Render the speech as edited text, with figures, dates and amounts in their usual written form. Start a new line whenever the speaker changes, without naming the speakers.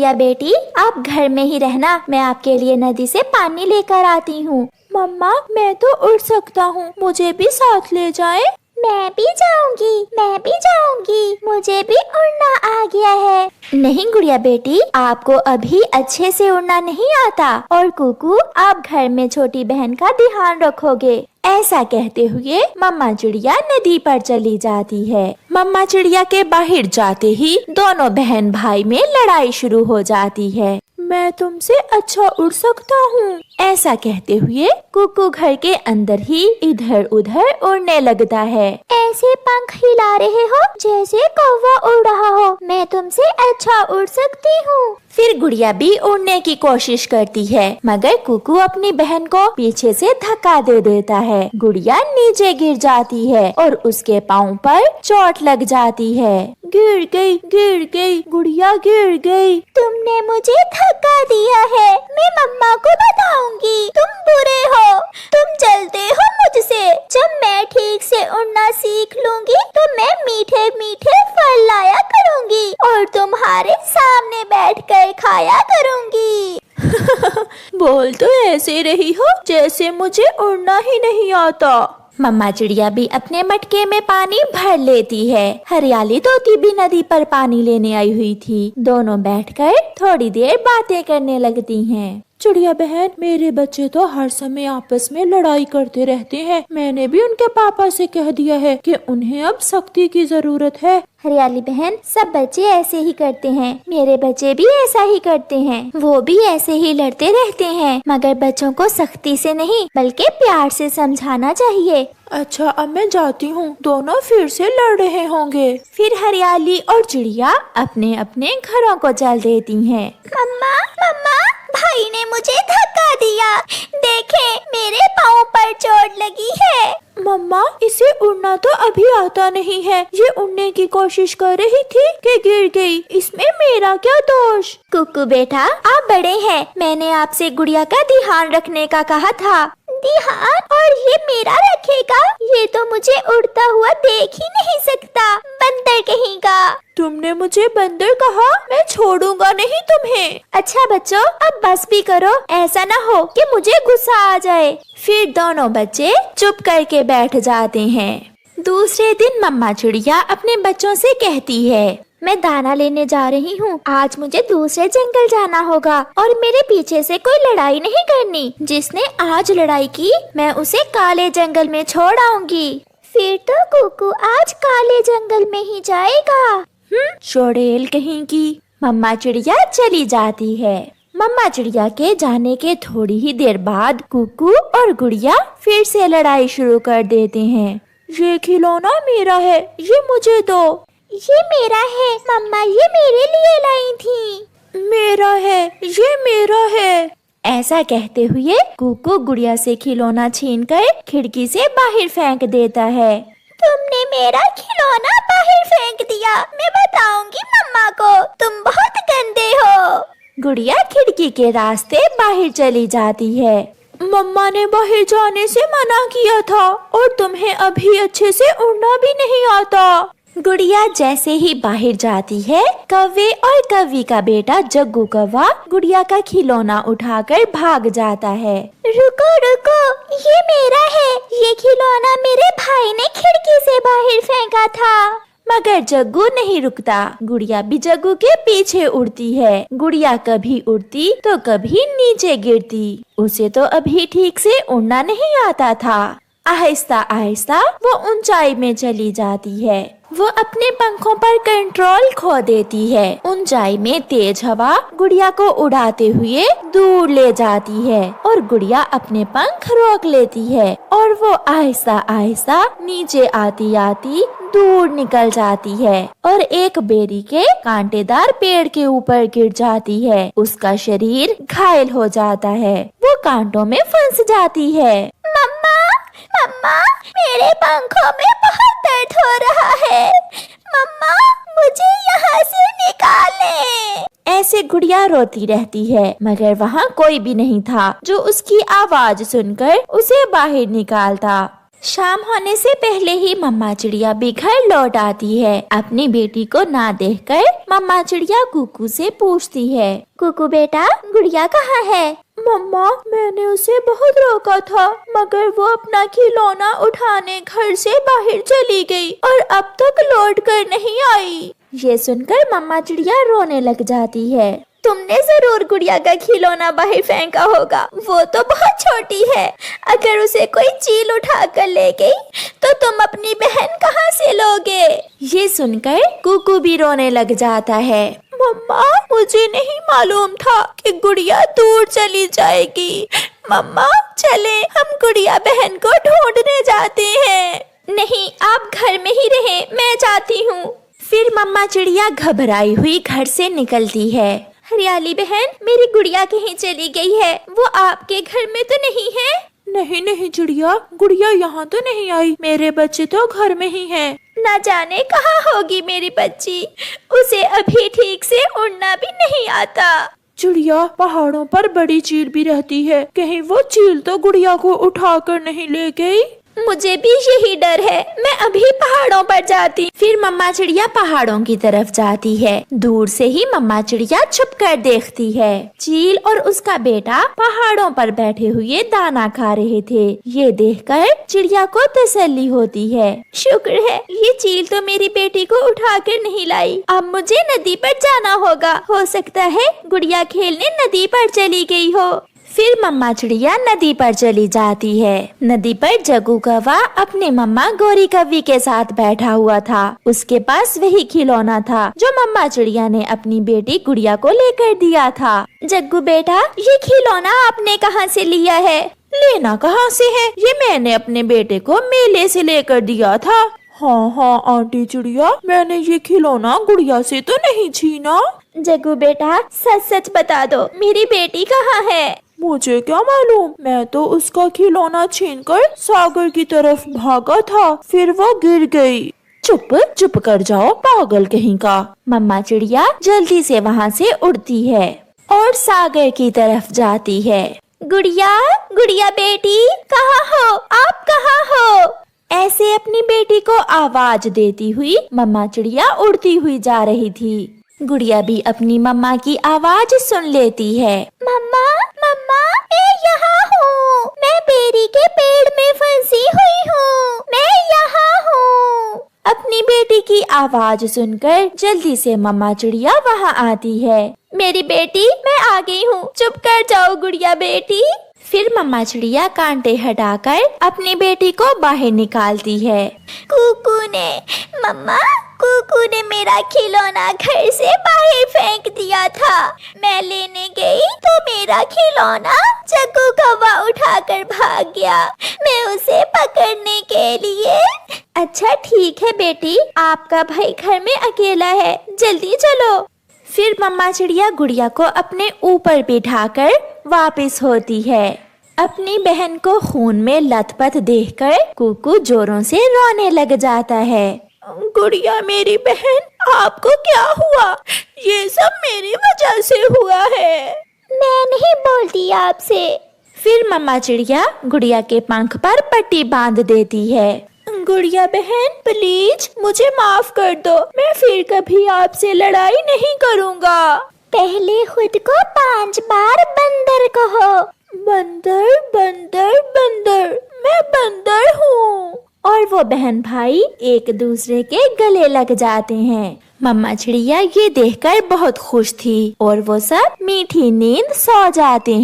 गुड़िया बेटी, आप घर में ही रहना, मैं आपके लिए नदी से पानी लेकर आती हूँ।
मम्मा मैं तो उड़ सकता हूँ, मुझे भी साथ ले जाएं।
मैं भी जाऊंगी, मुझे भी उड़ना आ गया है। नहीं गुड़िया बेटी, आपको अभी अच्छे से उड़ना नहीं आता, और कुकू आप घर में छोटी बहन का ध्यान रखोगे। ऐसा कहते हुए मम्मा चिड़िया नदी पर चली जाती है।
मम्मा चिड़िया के बाहर जाते ही दोनों बहन भाई में लड़ाई शुरू हो जाती है। मैं तुमसे अच्छा उड़ सकता हूँ,
ऐसा कहते हुए कुकू घर के अंदर ही इधर उधर उड़ने लगता है। ऐसे पंख हिला रहे हो जैसे कौवा उड़ रहा हो, मैं तुमसे अच्छा उड़ सकती हूँ। फिर गुड़िया भी उड़ने की कोशिश करती है, मगर कुकू अपनी बहन को पीछे से धक्का दे देता है। गुड़िया नीचे गिर जाती है और उसके पाँव पर चोट लग जाती है।
गिर गई, गुड़िया गिर गई।
तुमने मुझे धक्का दिया है, मैं मम्मा को बताऊंगी, तुम बुरे हो, तुम जलते हो मुझसे। जब मैं ठीक से उड़ना सीख लूंगी तो मैं मीठे मीठे फल लाया करूंगी और तुम्हारे सामने बैठकर खाया करूंगी।
बोल तो ऐसे रही हो जैसे मुझे उड़ना ही नहीं आता।
मम्मा चिड़िया भी अपने मटके में पानी भर लेती है। हरियाली तोती भी नदी पर पानी लेने आई हुई थी। दोनों बैठकर थोड़ी देर बातें करने लगती हैं।
चिड़िया बहन, मेरे बच्चे तो हर समय आपस में लड़ाई करते रहते हैं। मैंने भी उनके पापा से कह दिया है कि उन्हें अब सख्ती की जरूरत है।
हरियाली बहन, सब बच्चे ऐसे ही करते हैं, मेरे बच्चे भी ऐसा ही करते हैं, वो भी ऐसे ही लड़ते रहते हैं, मगर बच्चों को सख्ती से नहीं बल्कि प्यार से समझाना चाहिए।
अच्छा, अब मैं जाती हूँ, दोनों फिर से लड़ रहे होंगे।
फिर हरियाली और चिड़िया अपने अपने घरों को चल देती हैं। मम्मा, भाई ने मुझे धक्का दिया, देखें मेरे पाँव पर चोट लगी है।
मम्मा, इसे उड़ना तो अभी आता नहीं है, ये उड़ने की कोशिश कर रही थी कि गिर गई, इसमें मेरा क्या दोष?
कुकू बेटा, आप बड़े हैं, मैंने आपसे गुड़िया का ध्यान रखने का कहा था। ध्यान? और ये मेरा रखेगा? ये तो मुझे उड़ता हुआ देख ही नहीं सकता, बंदर कहेगा।
तुमने मुझे बंदर कहा? मैं छोड़ूंगा नहीं तुम्हें।
अच्छा बच्चों, अब बस भी करो, ऐसा ना हो कि मुझे गुस्सा आ जाए। फिर दोनों बच्चे चुप करके बैठ जाते हैं। दूसरे दिन मम्मा चिड़िया अपने बच्चों से कहती है, मैं दाना लेने जा रही हूँ, आज मुझे दूसरे जंगल जाना होगा और मेरे पीछे से कोई लड़ाई नहीं करनी। जिसने आज लड़ाई की मैं उसे काले जंगल में छोड़ आऊंगी। फिर तो कुकू आज काले जंगल में ही जाएगा।
चुड़ैल कहीं की।
मम्मा चिड़िया चली जाती है। मम्मा चिड़िया के जाने के थोड़ी ही देर बाद कुकू और गुड़िया फिर से लड़ाई शुरू कर देते हैं।
ये खिलौना मेरा है, ये मुझे दो।
ये मेरा है मम्मा, ये मेरे लिए लाई थी।
मेरा है, ये मेरा है।
ऐसा कहते हुए कुकू गुड़िया से खिलौना छीनकर खिड़की से बाहर फेंक देता है। तुमने मेरा खिलौना बाहर फेंक दिया, मैं बताऊंगी मम्मा को, तुम बहुत गंदे हो। गुड़िया खिड़की के रास्ते बाहर चली जाती है।
मम्मा ने बाहर जाने से मना किया था और तुम्हें अभी अच्छे से उड़ना भी नहीं आता।
गुड़िया जैसे ही बाहर जाती है, कौवे और कौवी का बेटा जग्गू कौवा गुड़िया का खिलौना उठाकर भाग जाता है। रुको रुको, ये मेरा है, ये खिलौना मेरे भाई ने खिड़की से बाहर फेंका था। मगर जग्गू नहीं रुकता। गुड़िया भी जग्गू के पीछे उड़ती है। गुड़िया कभी उड़ती तो कभी नीचे गिरती। उसे तो अभी ठीक से उड़ना नहीं आता था। आहिस्ता आहिस्ता वो ऊंचाई में चली जाती है। वो अपने पंखों पर कंट्रोल खो देती है। ऊंचाई में तेज हवा गुड़िया को उड़ाते हुए दूर ले जाती है और गुड़िया अपने पंख रोक लेती है और वो आहिस्ता आहिस्ता नीचे आती आती दूर निकल जाती है और एक बेरी के कांटेदार पेड़ के ऊपर गिर जाती है। उसका शरीर घायल हो जाता है, वो कांटों में फंस जाती है। मम्मा, मम्मा, मेरे पंखों में बहुत दर्द हो रहा है, मम्मा मुझे यहाँ से निकालें। ऐसे गुड़िया रोती रहती है, मगर वहाँ कोई भी नहीं था जो उसकी आवाज सुनकर उसे बाहर निकालता। शाम होने से पहले ही मम्मा चिड़िया भी घर लौट आती है। अपनी बेटी को ना देखकर मम्मा चिड़िया कुकू से पूछती है, कुकू बेटा, गुड़िया कहाँ है?
मम्मा, मैंने उसे बहुत रोका था, मगर वो अपना खिलौना उठाने घर से बाहर चली गई और अब तक लौट कर नहीं आई।
ये सुनकर मम्मा चिड़िया रोने लग जाती है। तुमने जरूर गुड़िया का खिलौना बाहर फेंका होगा, वो तो बहुत छोटी है। अगर उसे कोई चील उठा कर ले गई तो तुम अपनी बहन कहाँ से लोगे? ये सुनकर कुकू भी रोने लग जाता है।
मम्मा, मुझे नहीं मालूम था कि गुड़िया दूर चली जाएगी। मम्मा, चले हम गुड़िया बहन को ढूंढने जाते हैं।
नहीं, आप घर में ही रहें, मैं जाती हूँ। फिर मम्मा चिड़िया घबराई हुई घर से निकलती है। हरियाली बहन, मेरी गुड़िया कहीं चली गई है, वो आपके घर में तो नहीं है?
नहीं नहीं चिड़िया, गुड़िया यहाँ तो नहीं आई, मेरे बच्चे तो घर में ही हैं।
न जाने कहाँ होगी मेरी बच्ची, उसे अभी ठीक से उड़ना भी नहीं आता।
चिड़िया, पहाड़ों पर बड़ी चील भी रहती है, कहीं वो चील तो गुड़िया को उठा कर नहीं ले गई?
मुझे भी यही डर है, मैं अभी पहाड़ों पर जाती। फिर मम्मा चिड़िया पहाड़ों की तरफ जाती है। दूर से ही मम्मा चिड़िया छुप कर देखती है। चील और उसका बेटा पहाड़ों पर बैठे हुए दाना खा रहे थे। ये देखकर चिड़िया को तसल्ली होती है। शुक्र है ये चील तो मेरी बेटी को उठा कर नहीं लाई। अब मुझे नदी पर जाना होगा, हो सकता है गुड़िया खेलने नदी पर चली गई हो। फिर मम्मा चिड़िया नदी पर चली जाती है। नदी पर जग्गू कौवा अपने मम्मा गौरी कौवी के साथ बैठा हुआ था। उसके पास वही खिलौना था जो मम्मा चिड़िया ने अपनी बेटी गुड़िया को लेकर दिया था। जग्गू बेटा, ये खिलौना आपने कहाँ से लिया है?
लेना कहाँ से है, ये मैंने अपने बेटे को मेले से लेकर दिया था। हाँ हाँ आंटी चिड़िया, मैंने ये खिलौना गुड़िया से तो नहीं छीना।
जग्गू बेटा, सच सच बता दो, मेरी बेटी कहाँ है?
मुझे क्या मालूम, मैं तो उसका खिलौना छीनकर सागर की तरफ भागा था, फिर वो गिर गई।
चुप चुप कर जाओ पागल कहीं का। मम्मा चिड़िया जल्दी से वहाँ से उड़ती है और सागर की तरफ जाती है। गुड़िया, गुड़िया बेटी, कहाँ हो आप, कहाँ हो? ऐसे अपनी बेटी को आवाज देती हुई मम्मा चिड़िया उड़ती हुई जा रही थी। गुड़िया भी अपनी मम्मा की आवाज सुन लेती है। मम्मा, मम्मा, मैं यहाँ हूँ, मैं बेरी के पेड़ में फंसी हुई हूँ, मैं यहाँ हूँ। अपनी बेटी की आवाज सुनकर जल्दी से मम्मा चिड़िया वहाँ आती है। मेरी बेटी, मैं आ गई हूँ, चुप कर जाओ गुड़िया बेटी। फिर मम्मा चिड़िया कांटे हटाकर अपनी बेटी को बाहर निकालती है। कुकू ने, मम्मा, कुकू ने मेरा खिलौना घर से बाहर फेंक दिया था। मैं लेने गई तो मेरा खिलौना जग्गू कौवा उठाकर भाग गया। मैं उसे पकड़ने के लिए। अच्छा ठीक है बेटी, आपका भाई घर में अकेला है, जल्दी चलो। फिर मम्मा चिड़िया गुड़िया को अपने ऊपर बिठाकर वापस होती है। अपनी बहन को खून में लथपथ देखकर कुकू जोरों से रोने लग जाता है।
गुड़िया मेरी बहन, आपको क्या हुआ? ये सब मेरी वजह से हुआ है।
मैं नहीं बोलती आपसे। फिर मम्मा चिड़िया गुड़िया के पंख पर पट्टी बांध देती है।
गुड़िया बहन, प्लीज मुझे माफ कर दो, मैं फिर कभी आपसे लड़ाई नहीं करूँगा।
पहले खुद को 5 बार बंदर कहो।
बंदर बंदर बंदर, मैं बंदर हूँ।
और वो बहन भाई एक दूसरे के गले लग जाते हैं। मम्मा चिड़िया ये देखकर बहुत खुश थी और वो सब मीठी नींद सो जाते हैं।